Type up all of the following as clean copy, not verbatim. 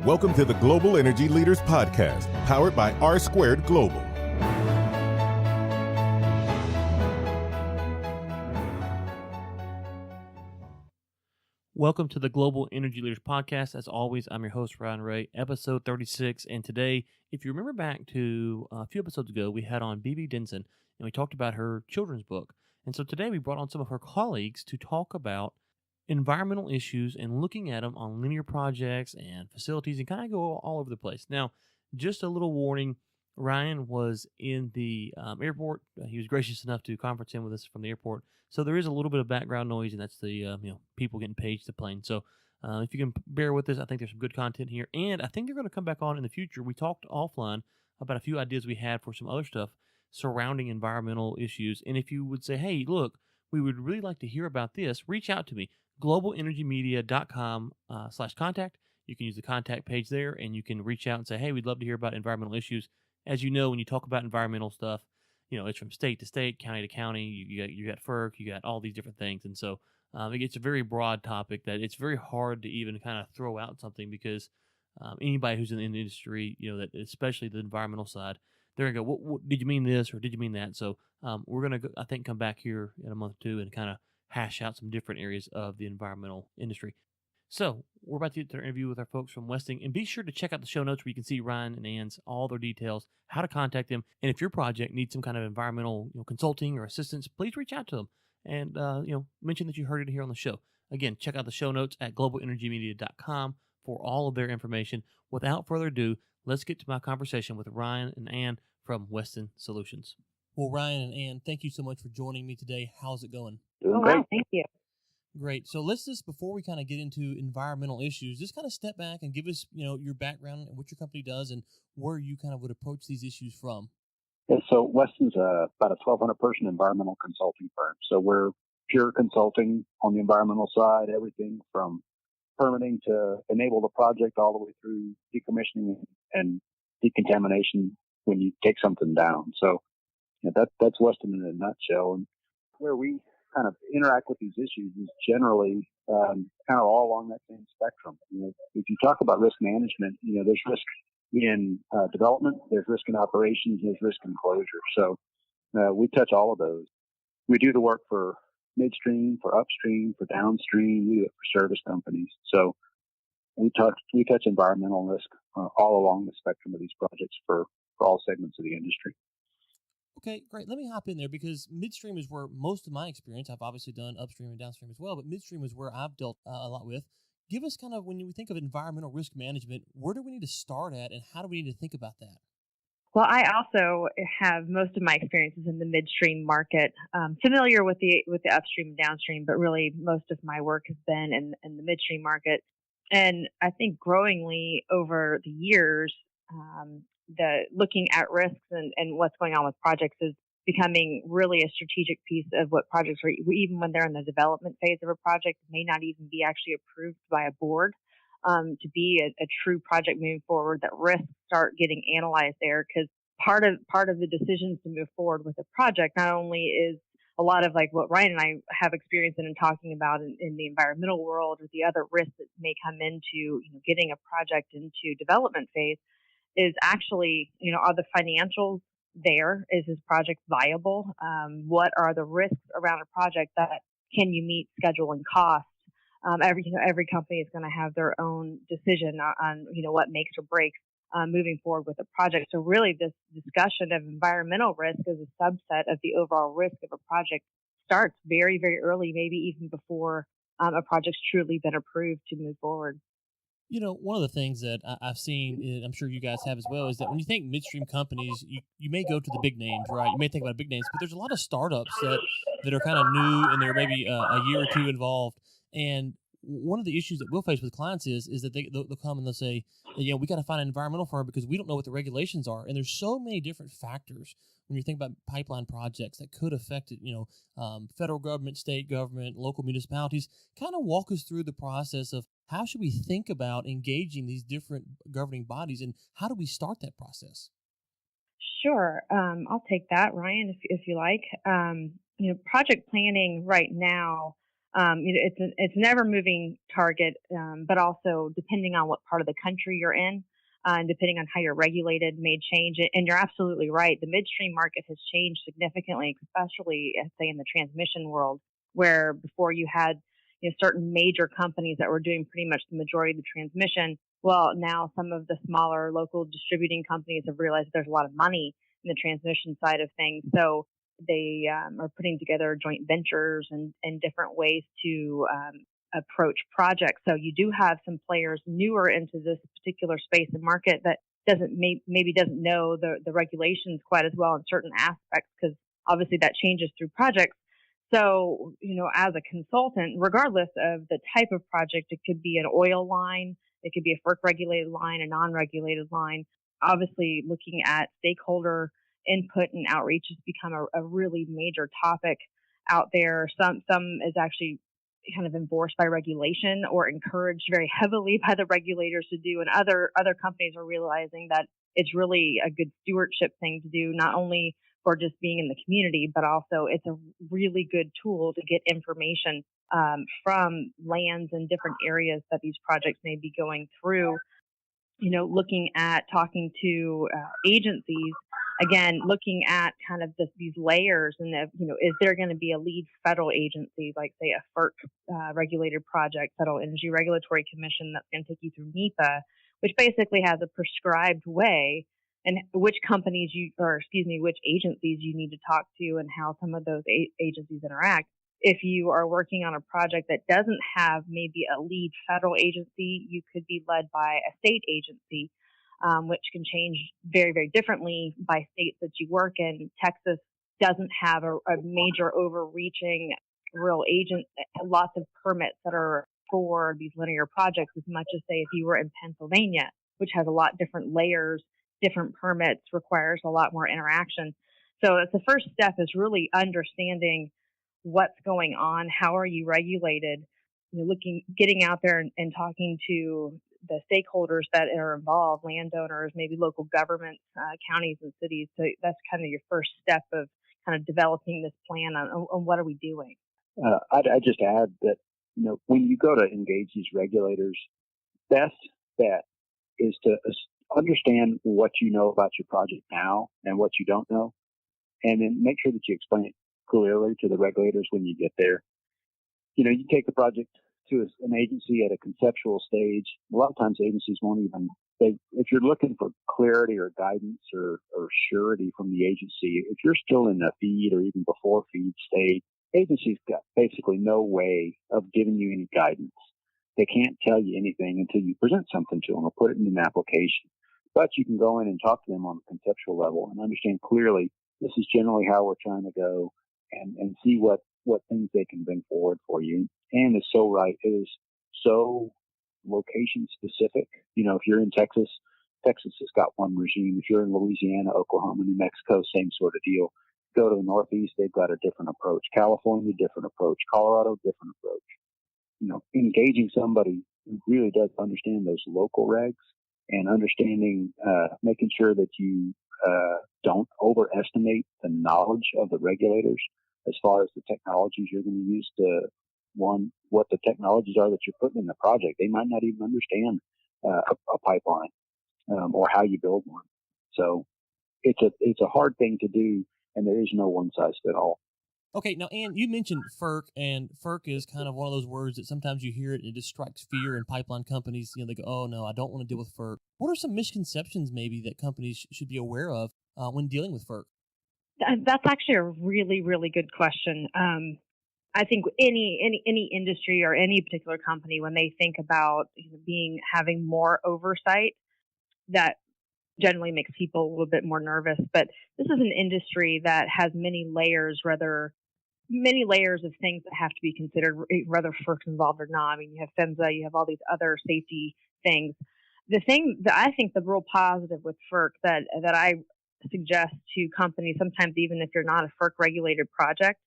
Welcome to the Global Energy Leaders Podcast, powered by R Squared Global. Welcome to the Global Energy Leaders Podcast. As always, I'm your host, Ryan Ray, episode 36. And today, if you remember back to a few episodes ago, we had on BB Denson, and we talked about her children's book. And so today we brought on some of her colleagues to talk about environmental issues and looking at them on linear projects and facilities and kind of go all over the place. Now, just a little warning, Ryan was in the airport. He was gracious enough to conference in with us from the airport. So there is a little bit of background noise, and that's the people getting paged the plane. So if you can bear with us, I think there's some good content here. And I think they're going to come back on in the future. We talked offline about a few ideas we had for some other stuff surrounding environmental issues. And if you would say, hey, look, we would really like to hear about this, reach out to me. globalenergymedia.com/contact. You can use the contact page there, and you can reach out and say, hey, we'd love to hear about environmental issues. As you know, when you talk about environmental stuff, it's from state to state, county to county. You got FERC, you got all these different things. And so it's a very broad topic that it's very hard to even kind of throw out something because anybody who's in the industry, that especially the environmental side, they're going to go, what, did you mean this or did you mean that? So we're going to, I think, come back here in a month or two and kind of hash out some different areas of the environmental industry. So we're about to get to our interview with our folks from Weston, and be sure to check out the show notes where you can see Ryan and Anne's, all their details, how to contact them, and if your project needs some kind of environmental consulting or assistance, please reach out to them and mention that you heard it here on the show. Again, check out the show notes at globalenergymedia.com for all of their information. Without further ado, let's get to my conversation with Ryan and Anne from Weston Solutions. Well, Ryan and Anne, thank you so much for joining me today. How's it going? Doing great. Wow, thank you. Great. So let's just, before we kind of get into environmental issues, just kind of step back and give us, your background and what your company does and where you kind of would approach these issues from. Yeah, so Weston's about a 1,200-person environmental consulting firm. So we're pure consulting on the environmental side, everything from permitting to enable the project all the way through decommissioning and decontamination when you take something down. So that's Weston in a nutshell. And where we kind of interact with these issues is generally kind of all along that same spectrum. If you talk about risk management, there's risk in development, there's risk in operations, there's risk in closure. So we touch all of those. We do the work for midstream, for upstream, for downstream. We do it for service companies. So we touch environmental risk all along the spectrum of these projects for all segments of the industry. Okay, great. Let me hop in there because midstream is where most of my experience, I've obviously done upstream and downstream as well, but midstream is where I've dealt a lot with. Give us kind of, when we think of environmental risk management, where do we need to start at and how do we need to think about that? Well, I also have most of my experiences in the midstream market, familiar with the upstream and downstream, but really most of my work has been in the midstream market. And I think growingly over the years, the looking at risks and what's going on with projects is becoming really a strategic piece of what projects are, even when they're in the development phase of a project, may not even be actually approved by a board to be a true project moving forward, that risks start getting analyzed there, because part of the decisions to move forward with a project not only is a lot of like what Ryan and I have experience in and talking about in the environmental world, or the other risks that may come into getting a project into development phase, is actually, are the financials there? Is this project viable? What are the risks around a project that can you meet schedule and cost? Every company is going to have their own decision on what makes or breaks moving forward with a project. So really this discussion of environmental risk as a subset of the overall risk of a project starts very, very early, maybe even before a project's truly been approved to move forward. One of the things that I've seen, and I'm sure you guys have as well, is that when you think midstream companies, you may go to the big names, right? You may think about big names, but there's a lot of startups that are kind of new and they're maybe a year or two involved. And one of the issues that we'll face with clients is that they'll come and they'll say, we got to find an environmental firm because we don't know what the regulations are. And there's so many different factors when you think about pipeline projects that could affect it, federal government, state government, local municipalities. Kind of walk us through the process of how should we think about engaging these different governing bodies and how do we start that process? Sure. I'll take that, Ryan, if you like. Project planning right now It's an ever moving target, but also depending on what part of the country you're in, and depending on how you're regulated, may change it. And you're absolutely right. The midstream market has changed significantly, especially, say, in the transmission world, where before you had certain major companies that were doing pretty much the majority of the transmission. Well, now some of the smaller local distributing companies have realized there's a lot of money in the transmission side of things. So they are putting together joint ventures and different ways to approach projects. So you do have some players newer into this particular space and market that maybe doesn't know the regulations quite as well in certain aspects, because obviously that changes through projects. So, as a consultant, regardless of the type of project, it could be an oil line, it could be a FERC regulated line, a non-regulated line. Obviously, looking at stakeholder input and outreach has become a really major topic out there. Some is actually kind of enforced by regulation or encouraged very heavily by the regulators to do, and other companies are realizing that it's really a good stewardship thing to do, not only for just being in the community, but also it's a really good tool to get information from lands and different areas that these projects may be going through. Looking at talking to agencies, again, looking at kind of these layers, and is there going to be a lead federal agency, like say a FERC regulated project, Federal Energy Regulatory Commission, that's going to take you through NEPA, which basically has a prescribed way and which which agencies you need to talk to and how some of those agencies interact. If you are working on a project that doesn't have maybe a lead federal agency, you could be led by a state agency, which can change very, very differently by states that you work in. Texas doesn't have a major overreaching real agent, lots of permits that are for these linear projects, as much as, say, if you were in Pennsylvania, which has a lot different layers, different permits, requires a lot more interaction. So the first step is really understanding what's going on, how are you regulated, getting out there and talking to the stakeholders that are involved, landowners, maybe local governments, counties and cities. So that's kind of your first step of kind of developing this plan on what are we doing. I'd just add that, when you go to engage these regulators, best bet is to understand what you know about your project now and what you don't know, and then make sure that you explain it clearly to the regulators when you get there. You take the project to an agency at a conceptual stage. A lot of times agencies won't even, if you're looking for clarity or guidance or surety from the agency, if you're still in the feed or even before feed stage, agencies got basically no way of giving you any guidance. They can't tell you anything until you present something to them or put it in an application. But you can go in and talk to them on a conceptual level and understand clearly this is generally how we're trying to go, and see what things they can bring forward for you. And it's so right. It is so location specific. If you're in Texas has got one regime. If you're in Louisiana, Oklahoma, New Mexico, same sort of deal. Go to the Northeast, they've got a different approach. California, different approach. Colorado, different approach. Engaging somebody who really does understand those local regs and understanding, making sure that you don't overestimate the knowledge of the regulators as far as the technologies you're going to use to, what the technologies are that you're putting in the project. They might not even understand a pipeline or how you build one. So it's a hard thing to do, and there is no one size fit all. Okay, now, Ann, you mentioned FERC, and FERC is kind of one of those words that sometimes you hear it, it just strikes fear in pipeline companies. They go, oh, no, I don't want to deal with FERC. What are some misconceptions maybe that companies should be aware of when dealing with FERC? That's actually a really, really good question. I think any industry or any particular company, when they think about having more oversight, that generally makes people a little bit more nervous. But this is an industry that has many layers of things that have to be considered, whether FERC's involved or not. I mean, you have PHMSA, you have all these other safety things. The thing that I think the real positive with FERC that I suggest to companies, sometimes even if you're not a FERC regulated project,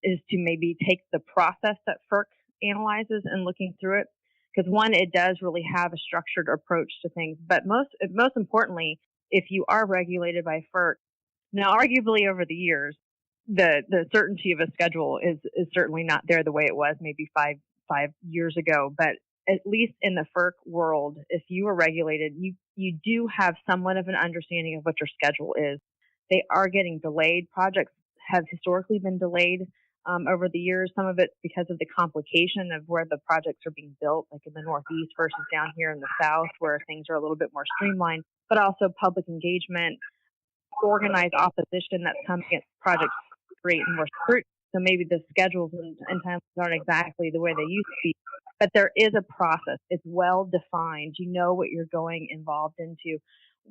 is to maybe take the process that FERC analyzes and looking through it. Because one, it does really have a structured approach to things. But most importantly, if you are regulated by FERC, now arguably over the years, the certainty of a schedule is certainly not there the way it was maybe five years ago. But at least in the FERC world, if you are regulated, you do have somewhat of an understanding of what your schedule is. They are getting delayed. Projects have historically been delayed over the years. Some of it's because of the complication of where the projects are being built, like in the Northeast versus down here in the South, where things are a little bit more streamlined, but also public engagement, organized opposition that's come against projects great and more scrutiny. So maybe the schedules and timelines aren't exactly the way they used to be, but there is a process. It's well defined. You know what you're going involved into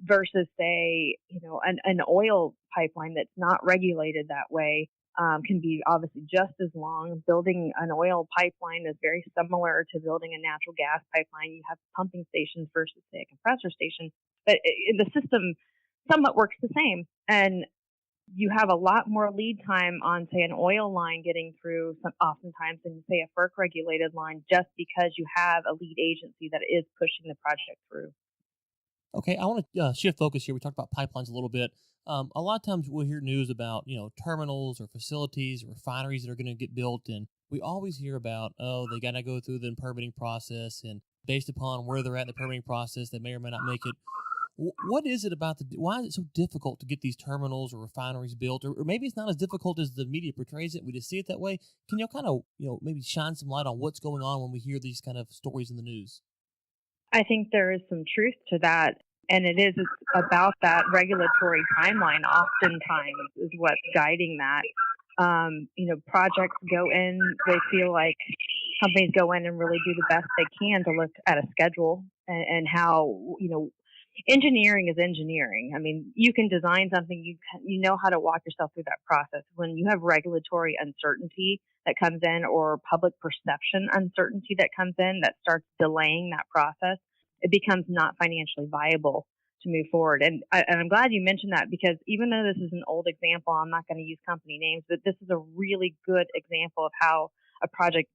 versus, say, an oil pipeline that's not regulated that way. Can be obviously just as long. Building an oil pipeline is very similar to building a natural gas pipeline. You have pumping stations versus, say, a compressor station, but the system somewhat works the same. And you have a lot more lead time on, say, an oil line getting through oftentimes than, say, a FERC regulated line, just because you have a lead agency that is pushing the project through. Okay, I want to shift focus here. We talked about pipelines a little bit. A lot of times we'll hear news about, terminals or facilities or refineries that are going to get built, and we always hear about, they got to go through the permitting process, and based upon where they're at in the permitting process, they may or may not make it. What is it about why is it so difficult to get these terminals or refineries built? Or maybe it's not as difficult as the media portrays it. We just see it that way. Can y'all kind of, maybe shine some light on what's going on when we hear these kind of stories in the news? I think there is some truth to that. And it's about that regulatory timeline oftentimes is what's guiding that. Projects go in, they feel like companies go in and really do the best they can to look at a schedule and how, engineering is engineering. I mean, you can design something, you know how to walk yourself through that process. When you have regulatory uncertainty that comes in or public perception uncertainty that comes in that starts delaying that process, it becomes not financially viable to move forward. And I'm glad you mentioned that, because even though this is an old example, I'm not going to use company names, but this is a really good example of how a project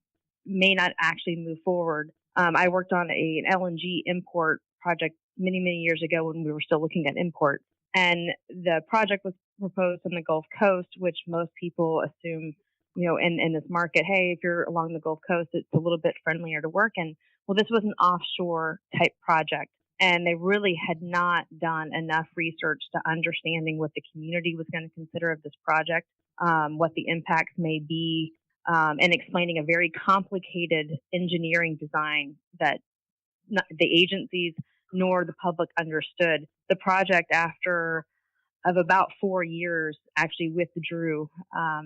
may not actually move forward. I worked on an LNG import project many, many years ago when we were still looking at imports. And the project was proposed on the Gulf Coast, which most people assume, in this market, hey, if you're along the Gulf Coast, it's a little bit friendlier to work in. Well, this was an offshore type project, and they really had not done enough research to understanding what the community was going to consider of this project, what the impacts may be, and explaining a very complicated engineering design that the agencies nor the public understood. The project, after of about 4 years, actually withdrew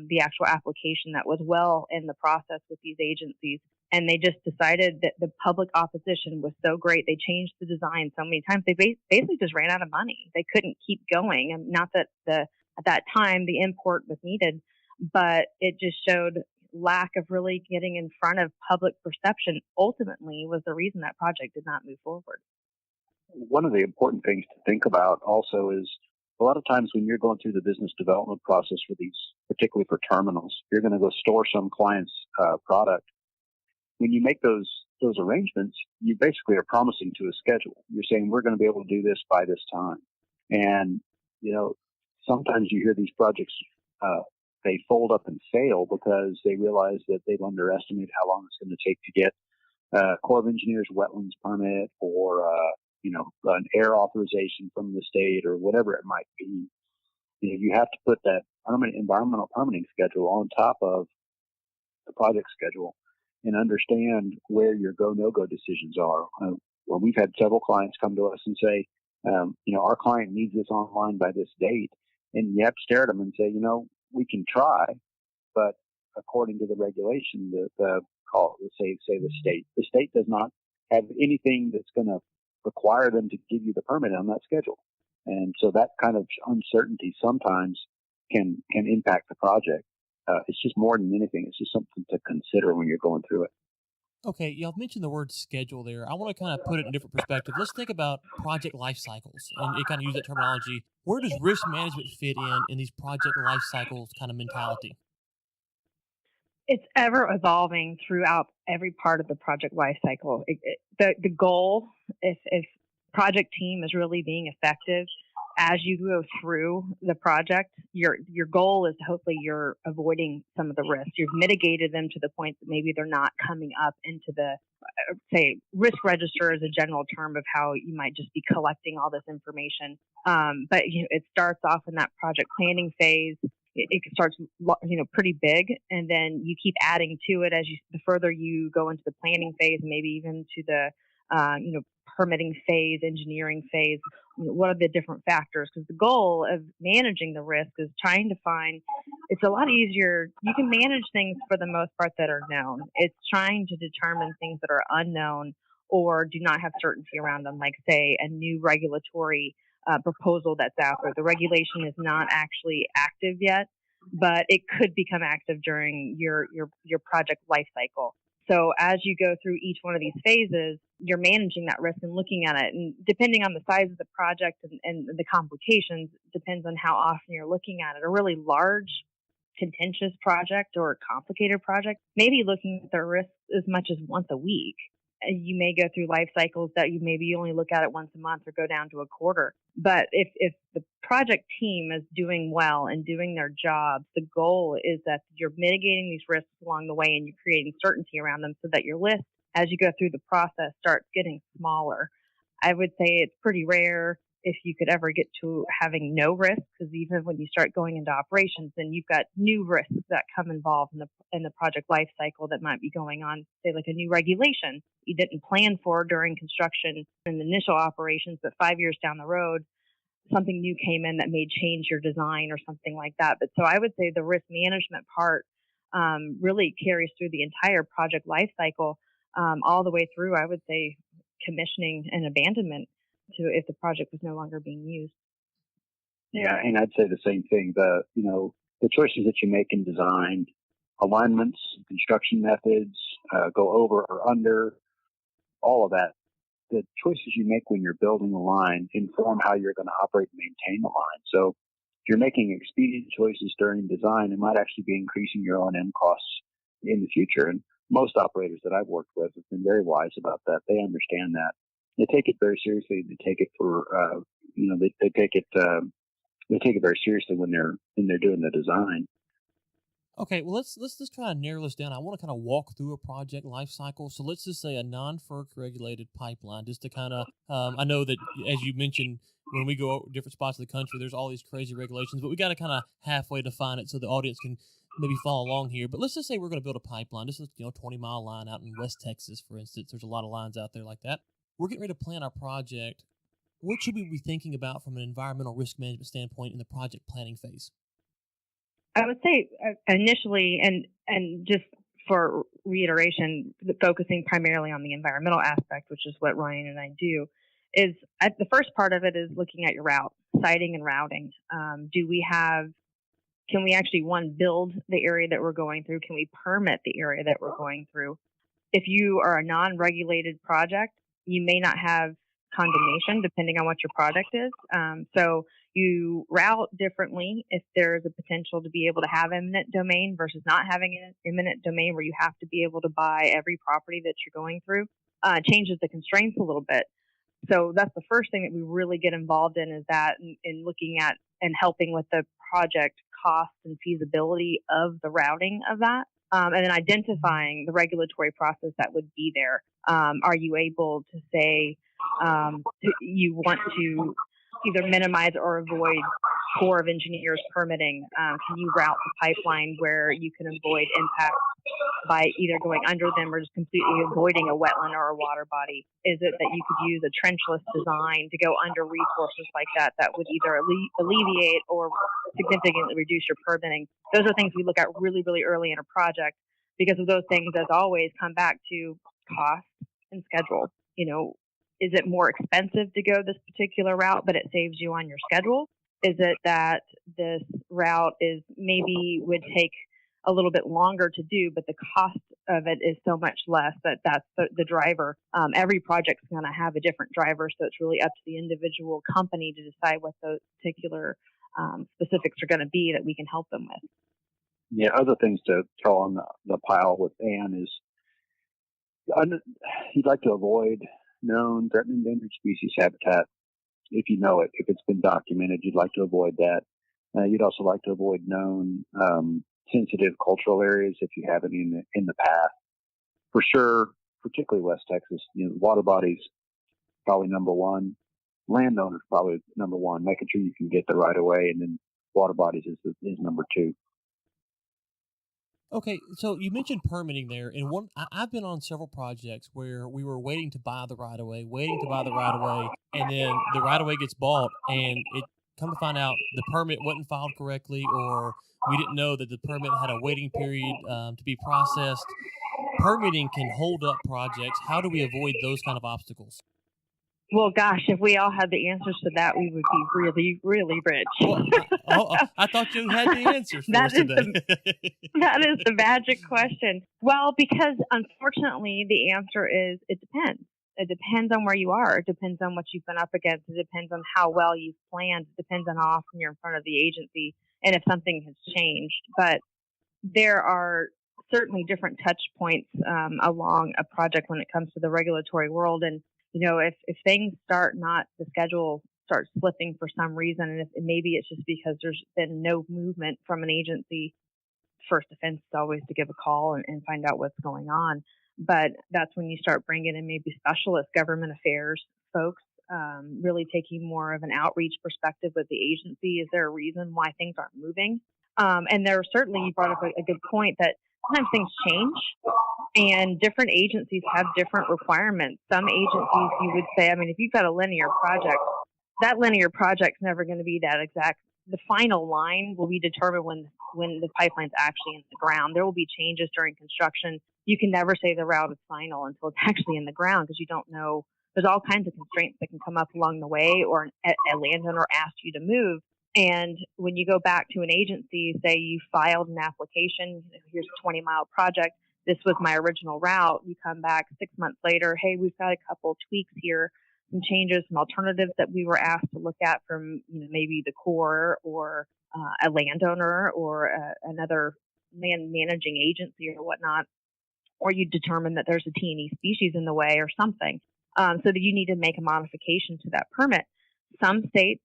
the actual application that was well in the process with these agencies. And they just decided that the public opposition was so great. They changed the design so many times. They basically just ran out of money. They couldn't keep going. And not that at that time the import was needed, but it just showed lack of really getting in front of public perception ultimately was the reason that project did not move forward. One of the important things to think about also is a lot of times when you're going through the business development process for these, particularly for terminals, you're going to go store some client's product. When you make those arrangements, you basically are promising to a schedule. You're saying we're going to be able to do this by this time. And, sometimes you hear these projects, they fold up and fail because they realize that they've underestimated how long it's going to take to get Corps of Engineers wetlands permit or, an air authorization from the state or whatever it might be. You have to put that environmental permitting schedule on top of the project schedule and understand where your go, no-go decisions are. Well, we've had several clients come to us and say, our client needs this online by this date. And you have to stare at them and say, we can try, but according to the regulation, the state does not have anything that's going to require them to give you the permit on that schedule. And so that kind of uncertainty sometimes can impact the project. It's just more than anything. It's just something to consider when you're going through it. Okay, y'all mentioned the word schedule there. I want to kind of put it in a different perspective. Let's think about project life cycles and kind of use that terminology. Where does risk management fit in these project life cycles kind of mentality? It's ever evolving throughout every part of the project life cycle. The goal, if project team is really being effective as you go through the project. Your goal is hopefully you're avoiding some of the risks. You've mitigated them to the point that maybe they're not coming up into the, say, risk register is a general term of how you might just be collecting all this information. But it starts off in that project planning phase. It starts, pretty big, and then you keep adding to it the further you go into the planning phase, maybe even to the, permitting phase, engineering phase. What are the different factors? Because the goal of managing the risk is trying to find, it's a lot easier. You can manage things for the most part that are known. It's trying to determine things that are unknown or do not have certainty around them, like, say, a new regulatory proposal that's out there. The regulation is not actually active yet, but it could become active during your project life cycle. So as you go through each one of these phases, you're managing that risk and looking at it. And depending on the size of the project and the complications, depends on how often you're looking at it. A really large, contentious project or a complicated project, maybe looking at the risk as much as once a week. You may go through life cycles that you maybe only look at it once a month or go down to a quarter. But if the project team is doing well and doing their jobs, the goal is that you're mitigating these risks along the way and you're creating certainty around them so that your list, as you go through the process, starts getting smaller. I would say it's pretty rare if you could ever get to having no risk, because even when you start going into operations, then you've got new risks that come involved in the project life cycle that might be going on, say like a new regulation you didn't plan for during construction and initial operations, but 5 years down the road, something new came in that may change your design or something like that. But so I would say the risk management part really carries through the entire project life cycle, all the way through, I would say, commissioning and abandonment to if the project was no longer being used. Yeah, and I'd say the same thing. The choices that you make in design, alignments, construction methods, go over or under, all of that. The choices you make when you're building a line inform how you're going to operate and maintain the line. So if you're making expedient choices during design, it might actually be increasing your O&M costs in the future. And most operators that I've worked with have been very wise about that. They understand that. They take it very seriously. They take it for, they take it very seriously when they're doing the design. Okay, well let's just try to narrow this down. I want to kind of walk through a project life cycle. So let's just say a non-FERC regulated pipeline, just to kind of. I know that as you mentioned, when we go different spots of the country, there's all these crazy regulations, but we got to kind of halfway define it so the audience can maybe follow along here. But let's just say we're going to build a pipeline. This is 20-mile line out in West Texas, for instance. There's a lot of lines out there like that. We're getting ready to plan our project. What should we be thinking about from an environmental risk management standpoint in the project planning phase? I would say initially, and just for reiteration, focusing primarily on the environmental aspect, which is what Ryan and I do, is the first part of it is looking at your route, siting and routing. Can we actually, build the area that we're going through? Can we permit the area that we're going through? If you are a non-regulated project, you may not have condemnation depending on what your project is. So you route differently if there's a potential to be able to have eminent domain versus not having an eminent domain where you have to be able to buy every property that you're going through. Changes the constraints a little bit. So that's the first thing that we really get involved in, is that in looking at and helping with the project cost and feasibility of the routing of that. And then identifying the regulatory process that would be there. Are you able to say you want to either minimize or avoid Corps of Engineers permitting? Can you route the pipeline where you can avoid impact by either going under them or just completely avoiding a wetland or a water body? Is it that you could use a trenchless design to go under resources like that would either alleviate or significantly reduce your permitting? Those are things we look at really, really early in a project, because of those things, as always, come back to cost and schedule. Is it more expensive to go this particular route, but it saves you on your schedule? Is it that this route would take a little bit longer to do, but the cost of it is so much less that's the driver? Every project's going to have a different driver, so it's really up to the individual company to decide what those particular specifics are going to be that we can help them with. Yeah, other things to throw on the pile with Anne is you'd like to avoid known threatened endangered species habitat. If you know it, if it's been documented, you'd like to avoid that. You'd also like to avoid known sensitive cultural areas if you have any in the path. For sure, particularly West Texas, water bodies probably number one. Landowners probably number one, making sure you can get the right of way, and then water bodies is number two. Okay, so you mentioned permitting there, and I've been on several projects where we were waiting to buy the right of way, and then the right of way gets bought, and it come to find out the permit wasn't filed correctly, or we didn't know that the permit had a waiting period to be processed. Permitting can hold up projects. How do we avoid those kind of obstacles? Well, gosh, if we all had the answers to that, we would be really, really rich. Well, I thought you had the answers for us today. That is the magic question. Well, because unfortunately, the answer is it depends. It depends on where you are. It depends on what you've been up against. It depends on how well you've planned. It depends on how often you're in front of the agency and if something has changed. But there are certainly different touch points along a project when it comes to the regulatory world. And if things the schedule starts slipping for some reason, and maybe it's just because there's been no movement from an agency, first defense is always to give a call and find out what's going on. But that's when you start bringing in maybe specialist government affairs folks, really taking more of an outreach perspective with the agency. Is there a reason why things aren't moving? And there certainly, you brought up a good point that sometimes things change and different agencies have different requirements. Some agencies, you would say, if you've got a linear project, that linear project's never going to be that exact. The final line will be determined when the pipeline's actually in the ground. There will be changes during construction. You can never say the route is final until it's actually in the ground, because you don't know. There's all kinds of constraints that can come up along the way, or a landowner asks you to move. And when you go back to an agency, say you filed an application, here's a 20-mile project, this was my original route. You come back 6 months later, hey, we've got a couple tweaks here, some changes, some alternatives that we were asked to look at from maybe the Corps or a landowner or another land managing agency or whatnot, or you determine that there's a T&E species in the way or something, so that you need to make a modification to that permit. Some states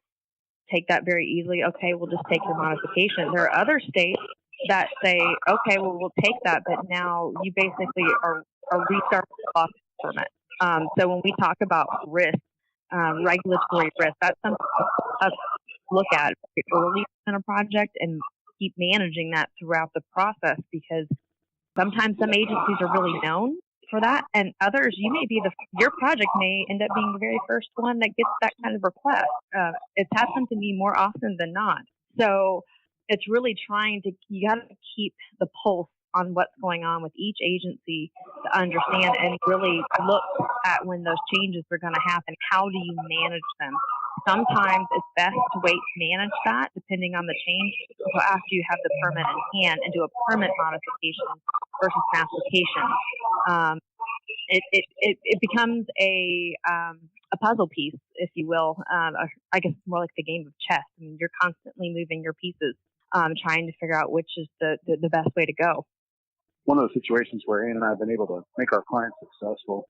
take that very easily. Okay, we'll just take your modification. There are other states that say, okay, well, we'll take that, but now you basically are restarting off the permit. So when we talk about risk, regulatory risk, that's something us look at early in a project and keep managing that throughout the process, because sometimes some agencies are really known for that, and others, your project may end up being the very first one that gets that kind of request. It's happened to me more often than not. So it's really you got to keep the pulse on what's going on with each agency to understand and really look at when those changes are going to happen. How do you manage them? Sometimes it's best to wait to manage that depending on the change until after you have the permit in hand and do a permit modification versus an application. It becomes a puzzle piece, if you will. I guess more like the game of chess. You're constantly moving your pieces, trying to figure out which is the best way to go. One of the situations where Ann and I have been able to make our clients successful,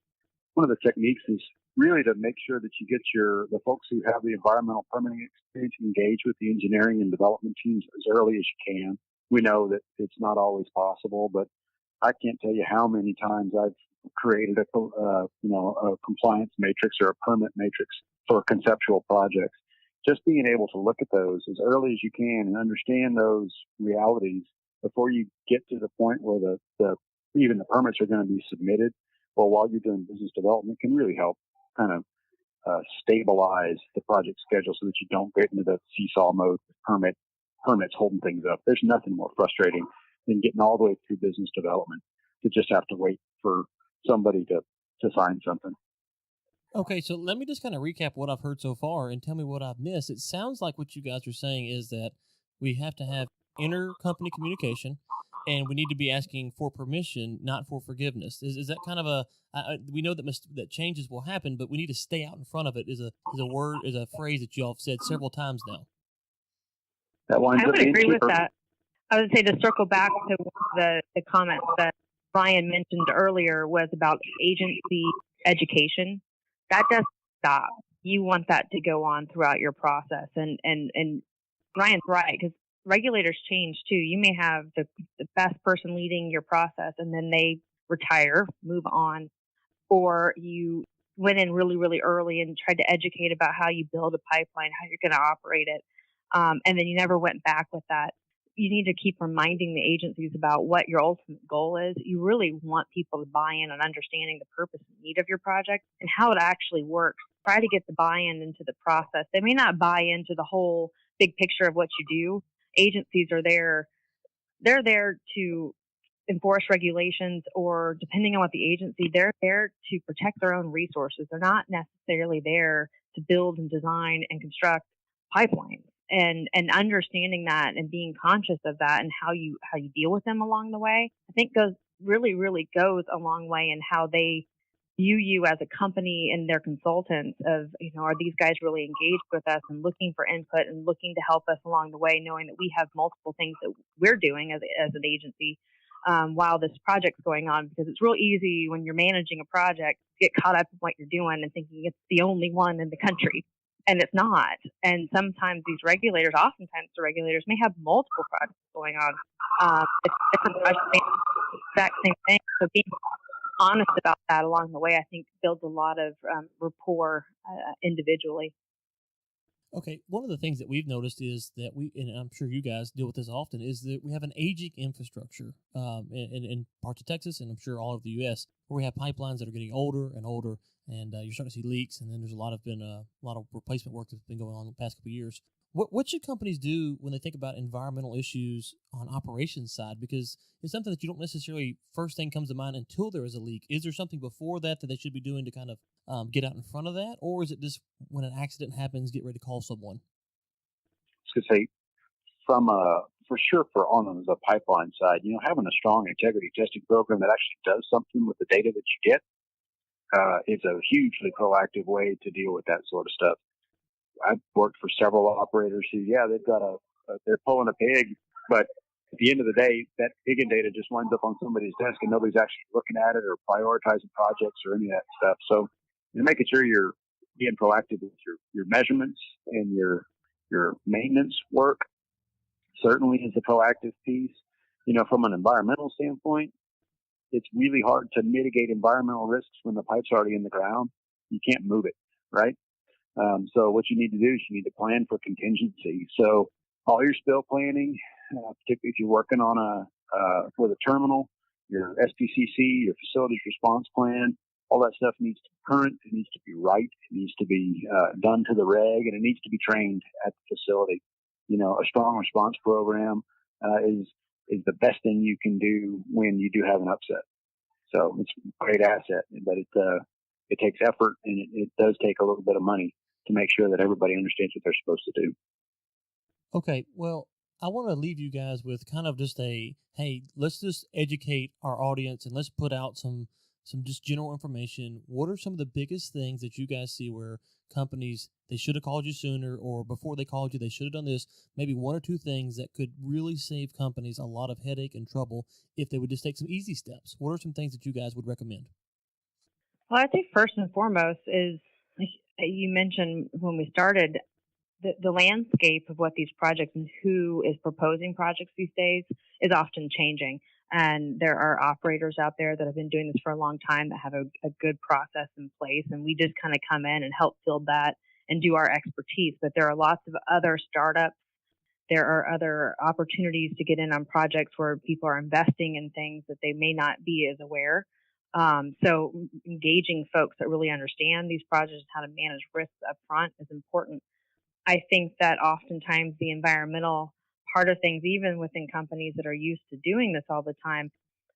one of the techniques is really to make sure that you get the folks who have the environmental permitting experience engaged with the engineering and development teams as early as you can. We know that it's not always possible, but I can't tell you how many times I've created a compliance matrix or a permit matrix for conceptual projects. Just being able to look at those as early as you can and understand those realities before you get to the point where even the permits are going to be submitted, or while you're doing business development, can really help kind of stabilize the project schedule so that you don't get into the seesaw mode with permits holding things up. There's nothing more frustrating than getting all the way through business development to just have to wait for somebody to sign something. Okay, so let me just kind of recap what I've heard so far and tell me what I've missed. It sounds like what you guys are saying is that we have to have inter-company communication, and we need to be asking for permission, not for forgiveness. Is that kind of we know that changes will happen, but we need to stay out in front of it is a phrase that you all have said several times now. I would agree with that. I would say to circle back to the comments that Brian mentioned earlier was about agency education. that doesn't stop. You want that to go on throughout your process. And Ryan's right, because regulators change too. You may have the best person leading your process, and then they retire, move on, or you went in really, really early and tried to educate about how you build a pipeline, how you're going to operate it, and then you never went back with that. You need to keep reminding the agencies about what your ultimate goal is. You really want people to buy in on understanding the purpose and need of your project and how it actually works. Try to get the buy-in into the process. They may not buy into the whole big picture of what you do. Agencies are there. They're there to enforce regulations, or depending on what the agency, they're there to protect their own resources. They're not necessarily there to build and design and construct pipelines. And understanding that and being conscious of that and how you deal with them along the way, I think goes a long way in how they view you as a company and their consultants of, are these guys really engaged with us and looking for input and looking to help us along the way, knowing that we have multiple things that we're doing as an agency while this project's going on, because it's real easy when you're managing a project to get caught up in what you're doing and thinking it's the only one in the country. And it's not. And sometimes oftentimes the regulators may have multiple projects going on. It's different projects, the exact same thing. So being honest about that along the way, I think, builds a lot of rapport individually. Okay, one of the things that we've noticed is that and I'm sure you guys deal with this often, is that we have an aging infrastructure in parts of Texas, and I'm sure all over the U.S., where we have pipelines that are getting older and older, and you're starting to see leaks, and then there's a lot of replacement work that's been going on the past couple of years. What should companies do when they think about environmental issues on operations side? Because it's something that you don't necessarily first thing comes to mind until there is a leak. Is there something before that they should be doing to kind of get out in front of that? Or is it just when an accident happens, get ready to call someone? I was going to say, for sure, on the pipeline side, having a strong integrity testing program that actually does something with the data that you get is a hugely proactive way to deal with that sort of stuff. I've worked for several operators who, they're pulling a pig, but at the end of the day, that pig and data just winds up on somebody's desk and nobody's actually looking at it or prioritizing projects or any of that stuff. So making sure you're being proactive with your measurements and your maintenance work certainly is a proactive piece. From an environmental standpoint, it's really hard to mitigate environmental risks when the pipe's already in the ground. You can't move it, right? So what you need to do is you need to plan for contingency. So all your spill planning, particularly if you're working on for the terminal, your SPCC, your facilities response plan, all that stuff needs to be current. It needs to be right. It needs to be done to the reg, and it needs to be trained at the facility. A strong response program is the best thing you can do when you do have an upset. So it's a great asset, but it takes effort, and it does take a little bit of money to make sure that everybody understands what they're supposed to do. Okay, well, I want to leave you guys with kind of just hey, let's just educate our audience and let's put out some just general information. What are some of the biggest things that you guys see where companies, they should have called you sooner, or before they called you, they should have done this? Maybe one or two things that could really save companies a lot of headache and trouble if they would just take some easy steps. What are some things that you guys would recommend? Well, I think first and foremost is, you mentioned when we started, the landscape of what these projects and who is proposing projects these days is often changing. And there are operators out there that have been doing this for a long time that have a good process in place. And we just kind of come in and help build that and do our expertise. But there are lots of other startups. There are other opportunities to get in on projects where people are investing in things that they may not be as aware. So engaging folks that really understand these projects and how to manage risks up front is important. I think that oftentimes the environmental part of things, even within companies that are used to doing this all the time,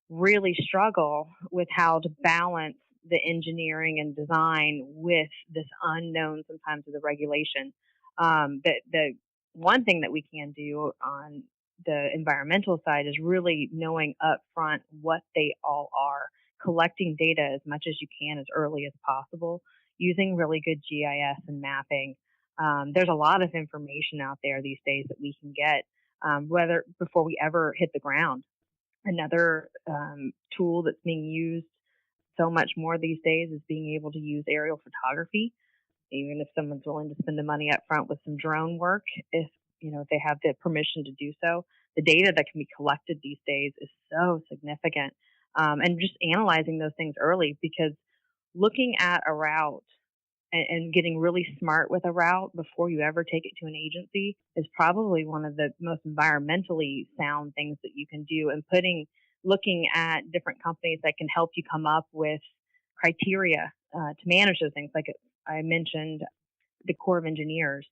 really struggle with how to balance the engineering and design with this unknown sometimes of the regulation. The one thing that we can do on the environmental side is really knowing up front what they all are, collecting data as much as you can as early as possible, using really good GIS and mapping. There's a lot of information out there these days that we can get, whether before we ever hit the ground. Another tool that's being used so much more these days is being able to use aerial photography, even if someone's willing to spend the money up front with some drone work, if they have the permission to do so. The data that can be collected these days is so significant. And just analyzing those things early, because looking at a route and getting really smart with a route before you ever take it to an agency is probably one of the most environmentally sound things that you can do. And looking at different companies that can help you come up with criteria to manage those things. Like I mentioned, the Corps of Engineers,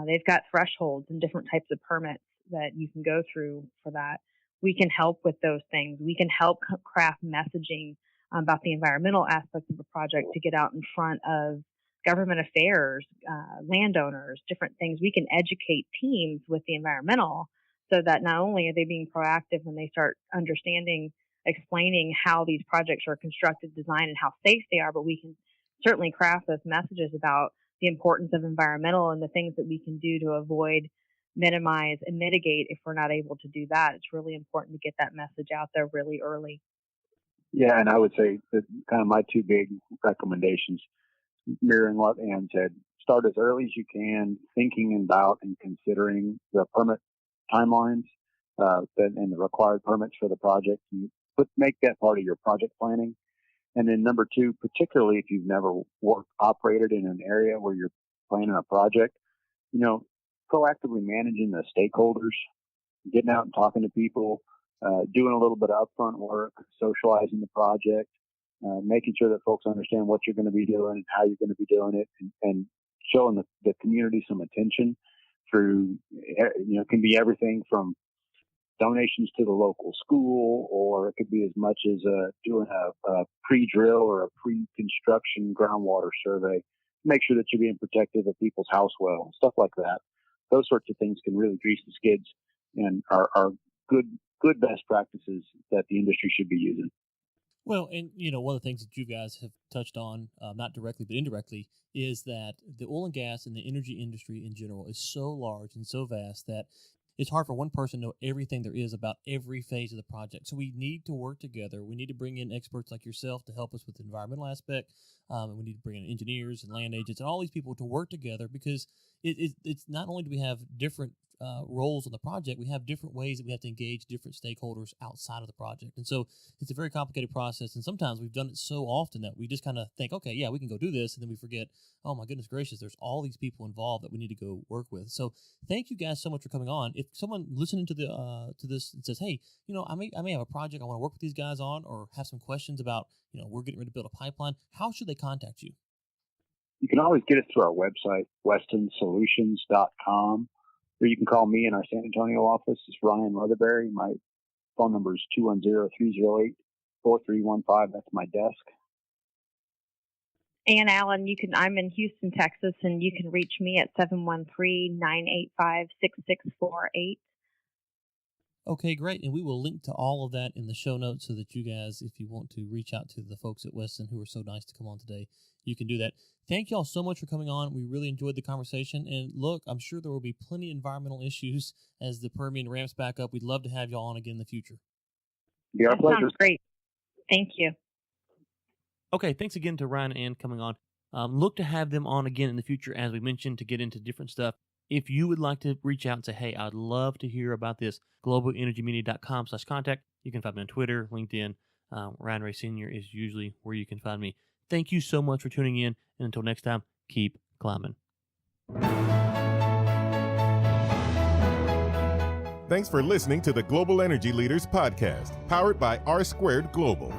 they've got thresholds and different types of permits that you can go through for that. We can help with those things. We can help craft messaging about the environmental aspects of a project to get out in front of government affairs, landowners, different things. We can educate teams with the environmental so that not only are they being proactive when they start explaining how these projects are constructed, designed, and how safe they are, but we can certainly craft those messages about the importance of environmental and the things that we can do to avoid, minimize, and mitigate if we're not able to do that. It's really important to get that message out there really early. Yeah, and I would say that kind of my two big recommendations, mirroring what Ann said, start as early as you can, thinking about and considering the permit timelines and the required permits for the project. Make that part of your project planning. And then number two, particularly if you've never operated in an area where you're planning a project, proactively managing the stakeholders, getting out and talking to people, doing a little bit of upfront work, socializing the project, making sure that folks understand what you're going to be doing and how you're going to be doing it, and showing the community some attention through, can be everything from donations to the local school, or it could be as much as doing a pre-drill or a pre-construction groundwater survey. Make sure that you're being protective of people's house wells, stuff like that. Those sorts of things can really grease the skids and are good best practices that the industry should be using. Well, and one of the things that you guys have touched on, not directly but indirectly, is that the oil and gas and the energy industry in general is so large and so vast that it's hard for one person to know everything there is about every phase of the project. So we need to work together. We need to bring in experts like yourself to help us with the environmental aspect. And we need to bring in engineers and land agents and all these people to work together, because it's not only do we have different roles on the project, we have different ways that we have to engage different stakeholders outside of the project. And so it's a very complicated process. And sometimes we've done it so often that we just kind of think, okay, yeah, we can go do this. And then we forget, oh my goodness gracious, there's all these people involved that we need to go work with. So thank you guys so much for coming on. If someone listening to this and says, hey, I may have a project I want to work with these guys on, or have some questions about, we're getting ready to build a pipeline, how should they contact you? You can always get us through our website, westonsolutions.com. Or you can call me in our San Antonio office. It's Ryan Leatherbury. My phone number is 210-308-4315. That's my desk. Anne Allen, I'm in Houston, Texas, and you can reach me at 713-985-6648. Okay, great. And we will link to all of that in the show notes so that you guys, if you want to reach out to the folks at Weston who are so nice to come on today, you can do that. Thank you all so much for coming on. We really enjoyed the conversation. And look, I'm sure there will be plenty of environmental issues as the Permian ramps back up. We'd love to have you all on again in the future. Be our pleasure. Sounds great. Thank you. Okay, thanks again to Ryan and Ann coming on. Look to have them on again in the future, as we mentioned, to get into different stuff. If you would like to reach out and say, hey, I'd love to hear about this, globalenergymedia.com/contact. You can find me on Twitter, LinkedIn. Ryan Ray Sr. is usually where you can find me. Thank you so much for tuning in. And until next time, keep climbing. Thanks for listening to the Global Energy Leaders Podcast, powered by R Squared Global.